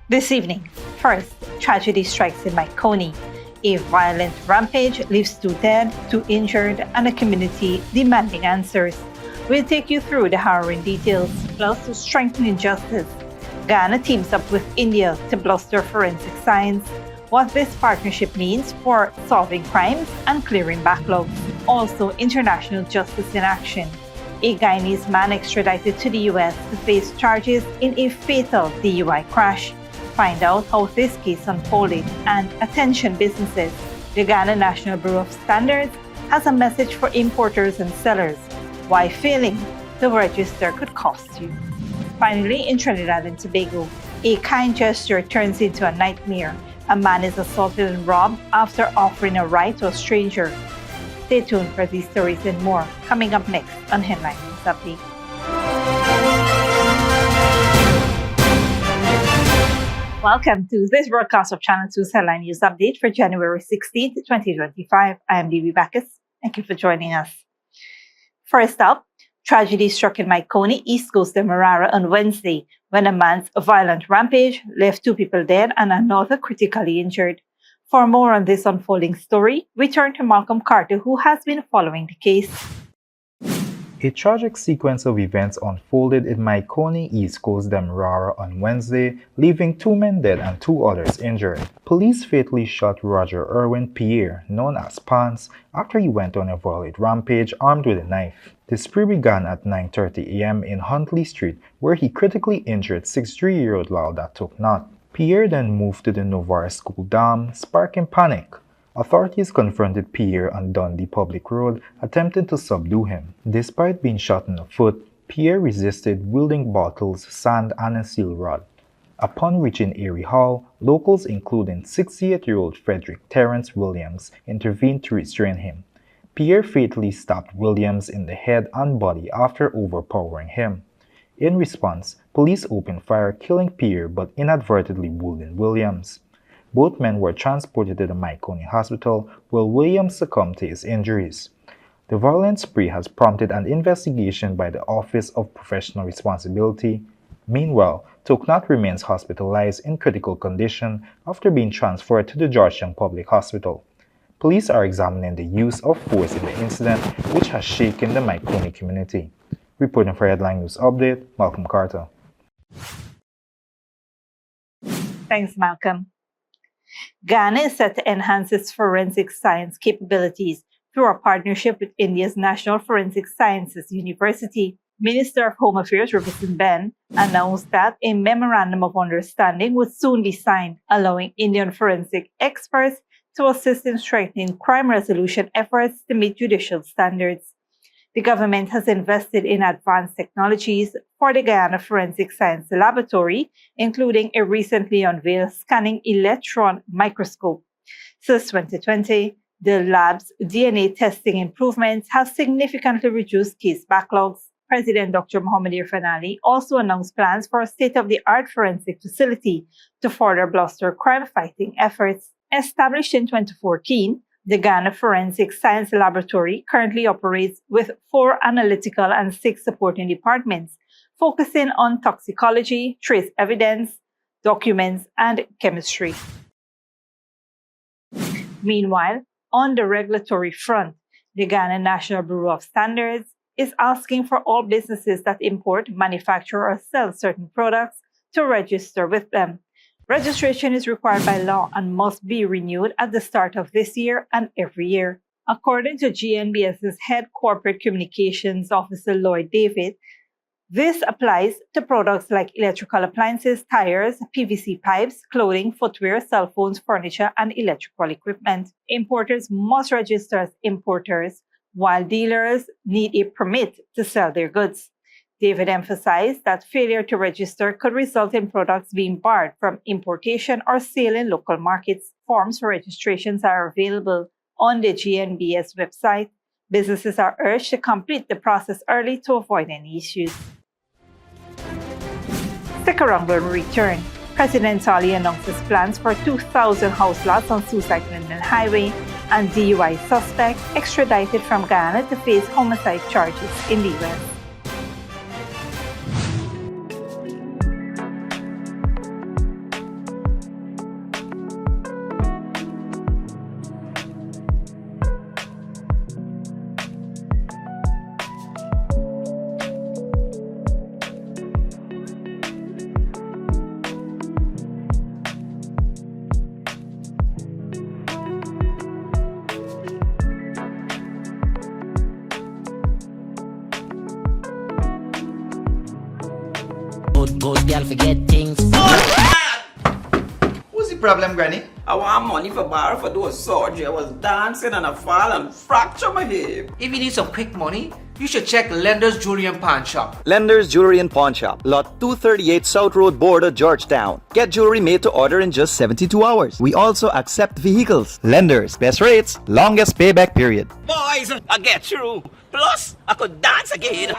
This evening, first, tragedy strikes in Maikoni. A violent rampage leaves 2 dead, 2 injured, and a community demanding answers. We'll take you through the harrowing details, plus to strengthen justice. Guyana teams up with India to bluster forensic science, what this partnership means for solving crimes and clearing backlogs. Also, international justice in action. A Guyanese man extradited to the US to face charges in a fatal DUI crash. Find out how this case unfolded. And attention businesses, the Guyana National Bureau of Standards has a message for importers and sellers. Why failing to register could cost you. Finally, in Trinidad and Tobago, a kind gesture turns into a nightmare. A man is assaulted and robbed after offering a ride to a stranger. Stay tuned for these stories and more coming up next on Headline News Update. Welcome to this broadcast of Channel 2's Headline News Update for January 16th, 2025. I am DB Bacchus. Thank you for joining us. First up, tragedy struck in Maikoni, East Coast of Marara on Wednesday when a man's violent rampage left 2 people dead and another critically injured. For more on this unfolding story, we turn to Malcolm Carter, who has been following the case. A tragic sequence of events unfolded in Maikoni, East Coast Demerara on Wednesday, leaving 2 men dead and 2 others injured. Police fatally shot Roger Irwin Pierre, known as Pants, after he went on a violent rampage armed with a knife. The spree began at 9:30 a.m. in Huntley Street, where he critically injured 63-year-old Lalda Toknot. Pierre then moved to the Novar School Dam, sparking panic. Authorities confronted Pierre on Dundee Public Road, attempting to subdue him. Despite being shot in the foot, Pierre resisted, wielding bottles, sand, and a steel rod. Upon reaching Erie Hall, locals including 68-year-old Frederick Terrence Williams intervened to restrain him. Pierre fatally stabbed Williams in the head and body after overpowering him. In response, police opened fire, killing Pierre but inadvertently wounding Williams. Both men were transported to the Maikoni Hospital, where Williams succumbed to his injuries. The violent spree has prompted an investigation by the Office of Professional Responsibility. Meanwhile, Toknot remains hospitalized in critical condition after being transferred to the Georgetown Public Hospital. Police are examining the use of force in the incident, which has shaken the Maikoni community. Reporting for Headline News Update, Malcolm Carter. Thanks, Malcolm. Guyana is set to enhance its forensic science capabilities through a partnership with India's National Forensic Sciences University. Minister of Home Affairs Robertson Ben announced that a memorandum of understanding would soon be signed, allowing Indian forensic experts to assist in strengthening crime resolution efforts to meet judicial standards. The government has invested in advanced technologies for the Guyana Forensic Science Laboratory, including a recently unveiled scanning electron microscope. Since 2020, the lab's DNA testing improvements have significantly reduced case backlogs. President Dr. Mohamed Irfan Ali also announced plans for a state-of-the-art forensic facility to further bolster crime-fighting efforts. Established in 2014, the Guyana Forensic Science Laboratory currently operates with 4 analytical and 6 supporting departments, focusing on toxicology, trace evidence, documents, and chemistry. Meanwhile, on the regulatory front, the Guyana National Bureau of Standards is asking for all businesses that import, manufacture, or sell certain products to register with them. Registration is required by law and must be renewed at the start of this year and every year. According to GNBS's head corporate communications officer Lloyd David, this applies to products like electrical appliances, tires, PVC pipes, clothing, footwear, cell phones, furniture, and electrical equipment. Importers must register as importers, while dealers need a permit to sell their goods. David emphasized that failure to register could result in products being barred from importation or sale in local markets. Forms for registrations are available on the GNBS website. Businesses are urged to complete the process early to avoid any issues. Stick around when we return. President Ali announces plans for 2,000 house lots on Suicide Linden Highway, and DUI suspect extradited from Guyana to face homicide charges in the US. Good girl forget things. What's the problem, Granny? I want money for borrow for those surgery. I was dancing and I fall and fracture my hip. If you need some quick money, you should check Lender's Jewelry and Pawn Shop. Lender's Jewelry and Pawn Shop, Lot 238 South Road, Border, Georgetown. Get jewelry made to order in just 72 hours. We also accept vehicles. Lender's, best rates, longest payback period. Boys, I get through. Plus, I could dance again.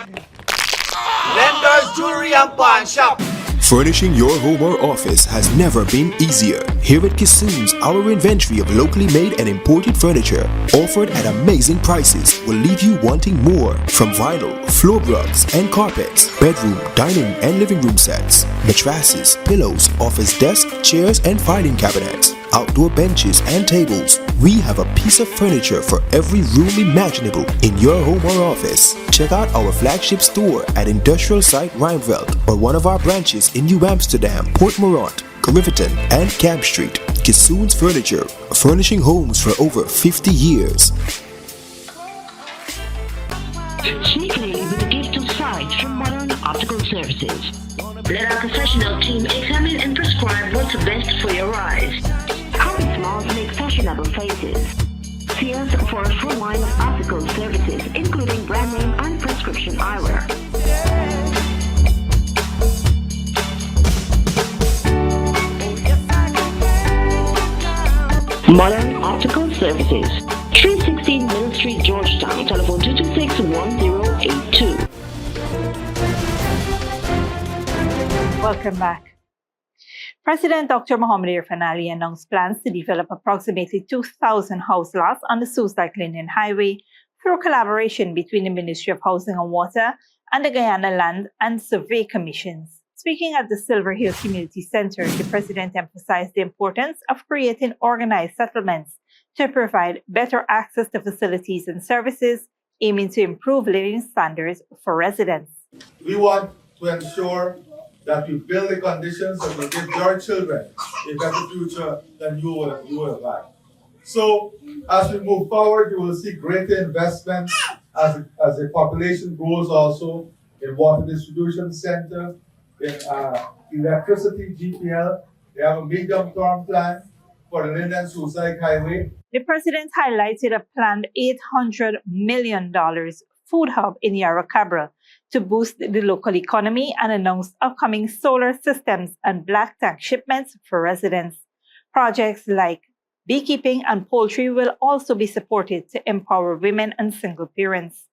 Lender's Jewelry and Pawn Shop. Furnishing your home or office has never been easier. Here at Kissoon's, our inventory of locally made and imported furniture, offered at amazing prices, will leave you wanting more. From vinyl, floor rugs and carpets, bedroom, dining and living room sets, mattresses, pillows, office desk, chairs and filing cabinets, outdoor benches and tables. We have a piece of furniture for every room imaginable in your home or office. Check out our flagship store at Industrial Site Rijnveld or one of our branches in New Amsterdam, Port Morant, Riverton and Camp Street. Kissoon's Furniture, furnishing homes for over 50 years. Sneakily with a gift of sight from Modern Optical Services. Let our professional team examine and prescribe what's best for your eyes. Our smiles make fashionable faces. See us for a full line of optical services, including brand name and prescription eyewear. Modern Optical Services, 316 Mill Street, Georgetown, telephone 226-1082. Welcome back. President Dr. Mohamed Irfan Ali announced plans to develop approximately 2,000 house lots on the Susa-Clinton Highway through collaboration between the Ministry of Housing and Water and the Guyana Land and Survey Commissions. Speaking at the Silver Hill Community Center, the President emphasized the importance of creating organized settlements to provide better access to facilities and services, aiming to improve living standards for residents. We want to ensure that we build the conditions that will give your children a better future than you will have had. So, as we move forward, you will see greater investment as the population grows also in water distribution center, in electricity, GPL. They have a medium-term plan for the Linden Suicide Highway. The President highlighted a planned $800 million food hub in Yarra Cabra to boost the local economy and announced upcoming solar systems and black tank shipments for residents. Projects like beekeeping and poultry will also be supported to empower women and single parents.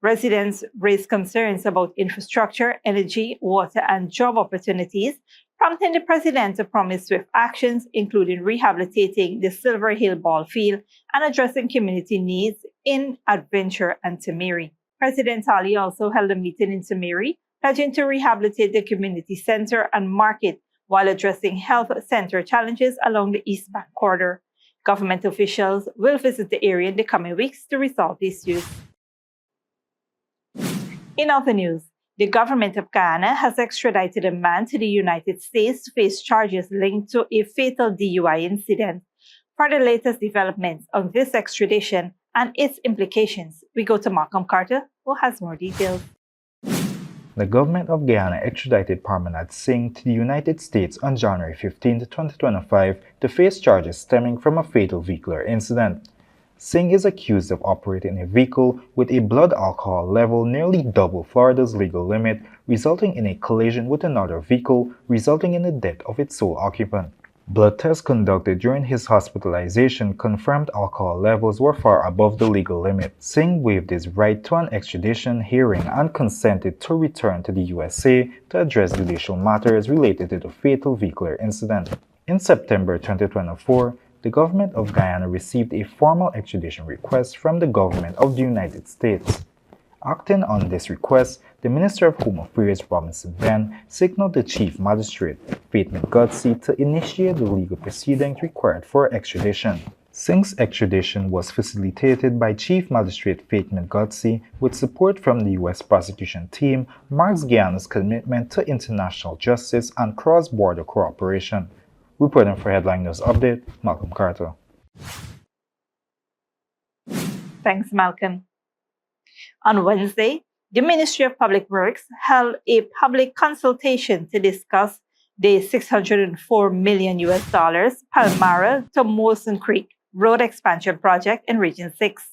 Residents raised concerns about infrastructure, energy, water, and job opportunities, prompting the President to promise swift actions, including rehabilitating the Silver Hill ball field and addressing community needs in Adventure and Temeri. President Ali also held a meeting in Temeri, pledging to rehabilitate the community center and market while addressing health center challenges along the East Bank corridor. Government officials will visit the area in the coming weeks to resolve the issues. In other news, the government of Guyana has extradited a man to the United States to face charges linked to a fatal DUI incident. For the latest developments on this extradition and its implications, we go to Malcolm Carter, who has more details. The government of Guyana extradited Parmanad Singh to the United States on January 15, 2025 to face charges stemming from a fatal vehicular incident. Singh is accused of operating a vehicle with a blood alcohol level nearly double Florida's legal limit, resulting in a collision with another vehicle, resulting in the death of its sole occupant. Blood tests conducted during his hospitalization confirmed alcohol levels were far above the legal limit. Singh waived his right to an extradition hearing and consented to return to the USA to address judicial matters related to the fatal vehicular incident. In September 2024, the government of Guyana received a formal extradition request from the government of the United States. Acting on this request, the Minister of Home Affairs Robinson Ben signaled the Chief Magistrate, Faith McGutsy, to initiate the legal proceedings required for extradition. Singh's extradition was facilitated by Chief Magistrate Faith McGutsy with support from the U.S. prosecution team, marks Guyana's commitment to international justice and cross-border cooperation. Reporting for Headline News Update, Malcolm Carter. Thanks, Malcolm. On Wednesday, the Ministry of Public Works held a public consultation to discuss the $604 million Palmyra to Molson Creek road expansion project in Region 6.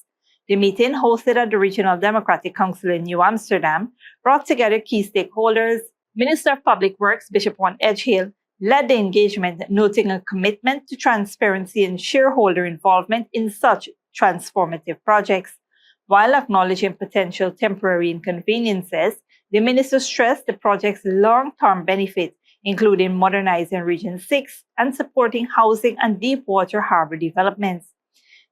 The meeting, hosted at the Regional Democratic Council in New Amsterdam, brought together key stakeholders. Minister of Public Works Bishop Juan Edgehill led the engagement, noting a commitment to transparency and shareholder involvement in such transformative projects. While acknowledging potential temporary inconveniences, the minister stressed the project's long-term benefits, including modernizing Region 6 and supporting housing and deep-water harbor developments.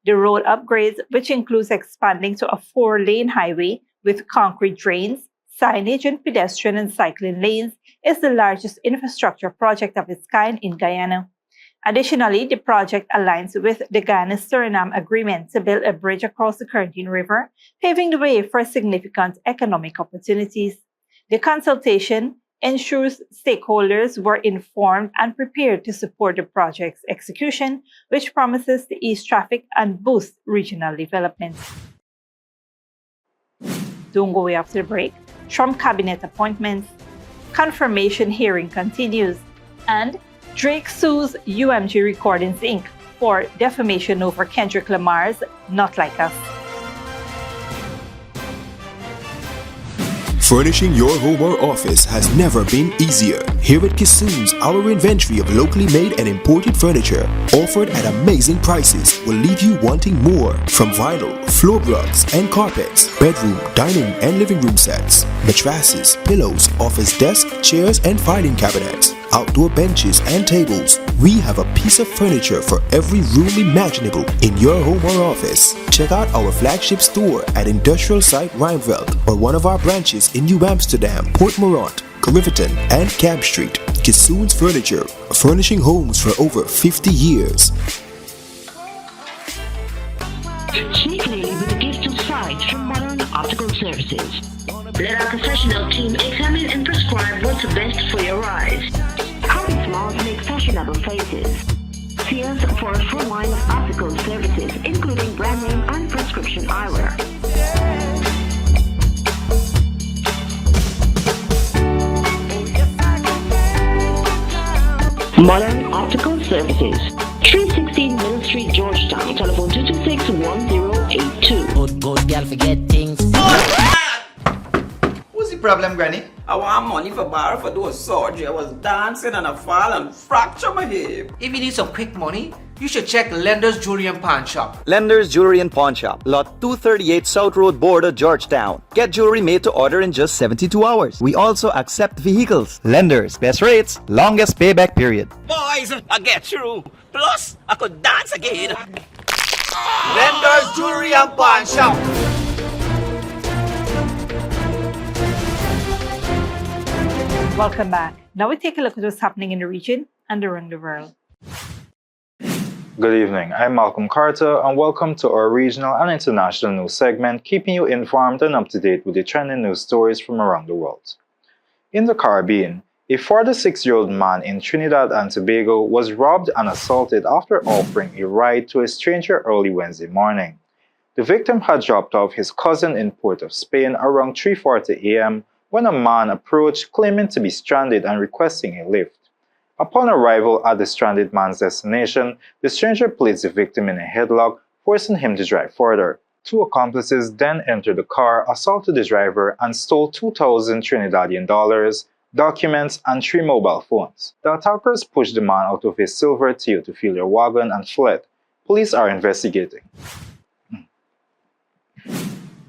The road upgrades, which includes expanding to a 4-lane highway with concrete drains, signage, and pedestrian and cycling lanes, is the largest infrastructure project of its kind in Guyana. Additionally, the project aligns with the Guyana-Suriname agreement to build a bridge across the Currentine River, paving the way for significant economic opportunities. The consultation ensures stakeholders were informed and prepared to support the project's execution, which promises to ease traffic and boost regional development. Don't go away after the break. Trump cabinet appointments, confirmation hearing continues, and Drake sues UMG Recordings Inc. for defamation over Kendrick Lamar's Not Like Us. Furnishing your home or office has never been easier. Here at Kissoon's, our inventory of locally made and imported furniture, offered at amazing prices, will leave you wanting more. From vinyl, floor rugs and carpets, bedroom, dining and living room sets, mattresses, pillows, office desk, chairs and filing cabinets, outdoor benches and tables. We have a piece of furniture for every room imaginable in your home or office. Check out our flagship store at Industrial Site Rijnveld or one of our branches in New Amsterdam, Port Morant, Riverton and Cab Street. Kissoon's Furniture, furnishing homes for over 50 years. Cheaply with a gift of sight from Modern Optical Services. Let our professional team examine and prescribe what's best for your eyes. Common smiles make fashionable faces. See us for a full line of optical services, including brand name and prescription eyewear. Modern Optical Services, 316 Middle Street, Georgetown. Telephone 226-1082. Good girl forget things. What's the problem, Granny? I want money for borrow for those surgery. I was dancing and I fall and fracture my hip. If you need some quick money, you should check Lender's Jewelry and Pawn Shop. Lender's Jewelry and Pawn Shop, lot 238 South Road Border, Georgetown. Get jewelry made to order in just 72 hours. We also accept vehicles. Lenders, best rates, longest payback period. Boys, I get through. Plus, I could dance again. Lender's Jewelry and Pawn Shop. Welcome back. Now we take a look at what's happening in the region and around the world. Good evening, I'm Malcolm Carter and welcome to our regional and international news segment, keeping you informed and up to date with the trending news stories from around the world. In the Caribbean, a 46-year-old man in Trinidad and Tobago was robbed and assaulted after offering a ride to a stranger early Wednesday morning. The victim had dropped off his cousin in Port of Spain around 3:40 a.m. when a man approached claiming to be stranded and requesting a lift. Upon arrival at the stranded man's destination, the stranger placed the victim in a headlock, forcing him to drive further. Two accomplices then entered the car, assaulted the driver, and stole 2,000 Trinidadian dollars, documents, and 3 mobile phones. The attackers pushed the man out of his silver Toyota Fielder wagon and fled. Police are investigating.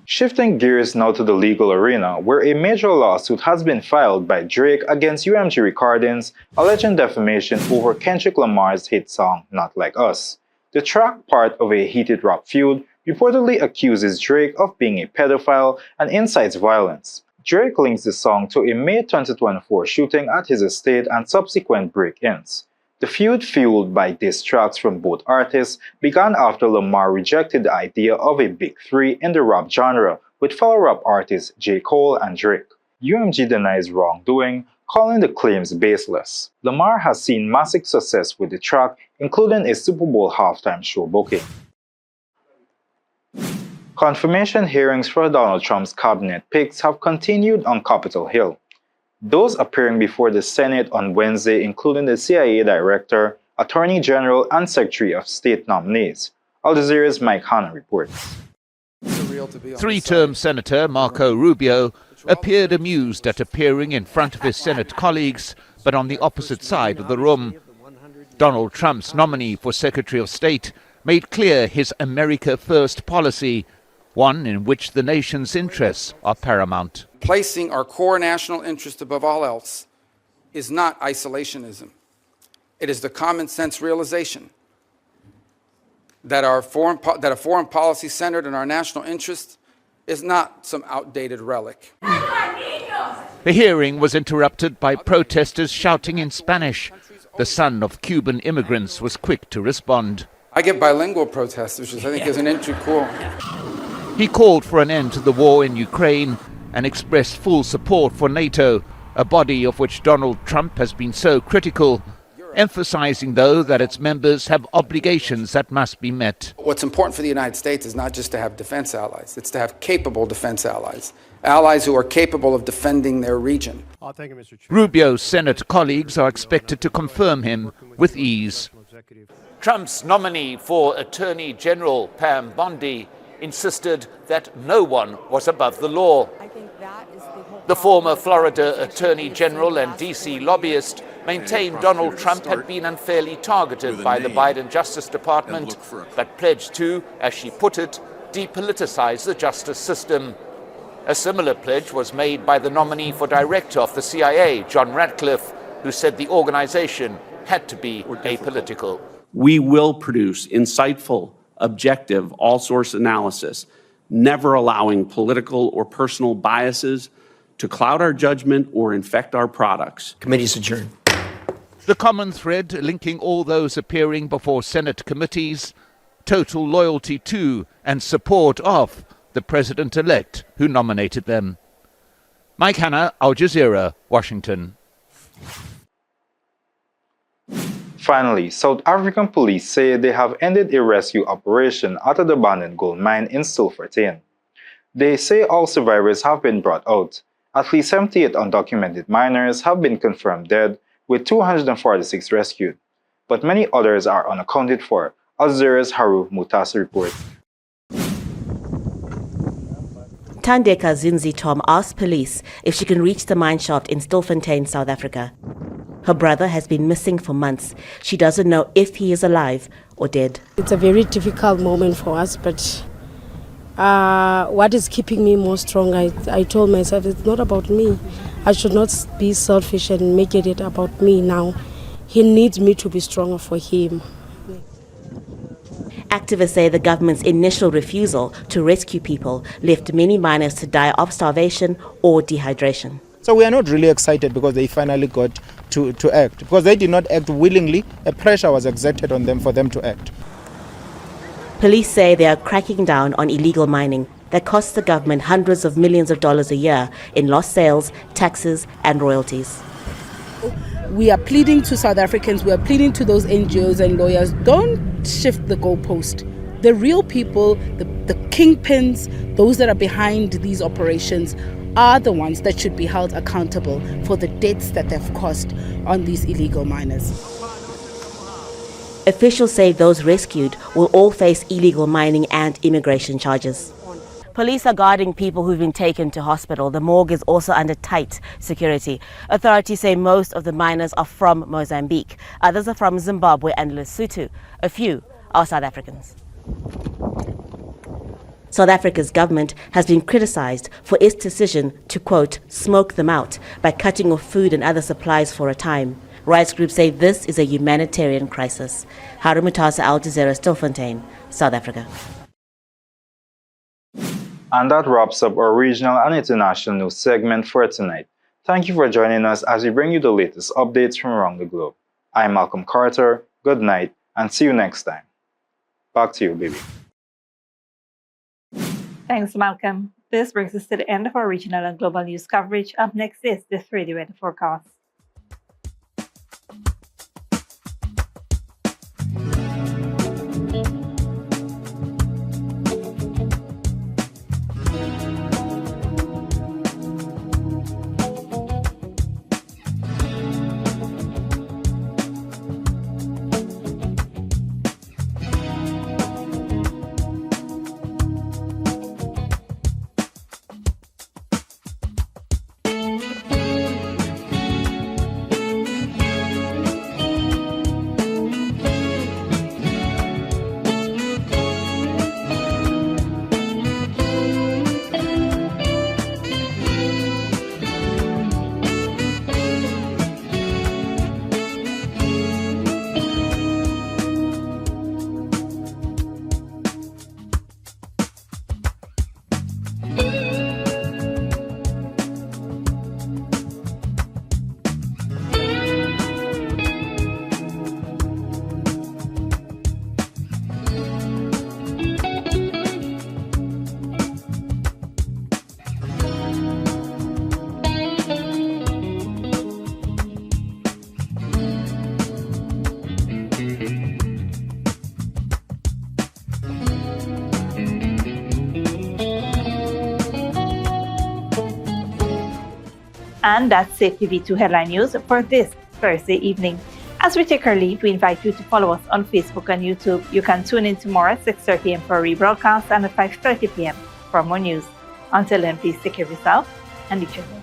Shifting gears now to the legal arena, where a major lawsuit has been filed by Drake against UMG Recordings, alleging defamation over Kendrick Lamar's hit song, Not Like Us. The track, part of a heated rap feud, reportedly accuses Drake of being a pedophile and incites violence. Drake links the song to a May 2024 shooting at his estate and subsequent break-ins. The feud, fueled by diss tracks from both artists, began after Lamar rejected the idea of a big three in the rap genre with fellow rap artists J. Cole and Drake. UMG denies wrongdoing, calling the claims baseless. Lamar has seen massive success with the track, including a Super Bowl halftime show booking. Confirmation hearings for Donald Trump's cabinet picks have continued on Capitol Hill. Those appearing before the Senate on Wednesday including the CIA Director, Attorney General, and Secretary of State nominees. Al Jazeera's Mike Hanna reports. Three-term Senator Marco Rubio appeared amused at appearing in front of his Senate colleagues, but on the opposite side of the room. Donald Trump's nominee for Secretary of State made clear his America First policy, one in which the nation's interests are paramount. Placing our core national interest above all else is not isolationism. It is the common sense realization that a foreign policy centered in our national interest is not some outdated relic. The hearing was interrupted by protesters shouting in Spanish. The son of Cuban immigrants was quick to respond. I get bilingual protesters, which I think is an entry cool. He called for an end to the war in Ukraine and expressed full support for NATO, a body of which Donald Trump has been so critical, emphasizing, though, that its members have obligations that must be met. What's important for the United States is not just to have defense allies, it's to have capable defense allies, allies who are capable of defending their region. Thank you, Mr. Chair. Rubio's Senate colleagues are expected to confirm him with ease. Trump's nominee for Attorney General, Pam Bondi, insisted that no one was above the law. The former Florida Attorney General and D.C. lobbyist maintained Donald Trump had been unfairly targeted by the Biden Justice Department, but pledged to, as she put it, depoliticize the justice system. A similar pledge was made by the nominee for director of the CIA, John Ratcliffe, who said the organization had to be apolitical. We will produce insightful, objective, all-source analysis, never allowing political or personal biases to cloud our judgment or infect our products. Committee's adjourned. The common thread linking all those appearing before Senate committees, total loyalty to and support of the president-elect who nominated them. Mike Hanna, Al Jazeera, Washington. Finally, South African police say they have ended a rescue operation at an abandoned gold mine in Stilfontein. They say all survivors have been brought out. At least 78 undocumented miners have been confirmed dead, with 246 rescued. But many others are unaccounted for. Al Jazeera's Haru Mutas reports. Tandeka Zinzi Tom asked police if she can reach the mine shaft in Stilfontein, South Africa. Her brother has been missing for months. She doesn't know if he is alive or dead. It's a very difficult moment for us, but what is keeping me more strong, I told myself it's not about me. I should not be selfish and make it about me now. He needs me to be stronger for him. Activists say the government's initial refusal to rescue people left many miners to die of starvation or dehydration. So we are not really excited because they finally got to act. Because they did not act willingly, a pressure was exerted on them for them to act. Police say they are cracking down on illegal mining that costs the government hundreds of millions of dollars a year in lost sales, taxes and royalties. We are pleading to South Africans, we are pleading to those NGOs and lawyers, don't shift the goalpost. The real people, the kingpins, those that are behind these operations are the ones that should be held accountable for the debts that they've caused on these illegal miners. Officials say those rescued will all face illegal mining and immigration charges. Police are guarding people who've been taken to hospital. The morgue is also under tight security. Authorities say most of the miners are from Mozambique. Others are from Zimbabwe and Lesotho. A few are South Africans. South Africa's government has been criticized for its decision to, quote, smoke them out by cutting off food and other supplies for a time. Rights groups say this is a humanitarian crisis. Haru Mutasa, Al Jazeera, Stilfontein, South Africa. And that wraps up our regional and international news segment for tonight. Thank you for joining us as we bring you the latest updates from around the globe. I'm Malcolm Carter, good night, and see you next time. Back to you, baby. Thanks, Malcolm. This brings us to the end of our regional and global news coverage. Up next is the 3D weather forecast. And that's Safe TV2 Headline News for this Thursday evening. As we take our leave, we invite you to follow us on Facebook and YouTube. You can tune in tomorrow at 6:30 a.m. for a rebroadcast and at 5:30 p.m. for more news. Until then, please take care of yourself and each other.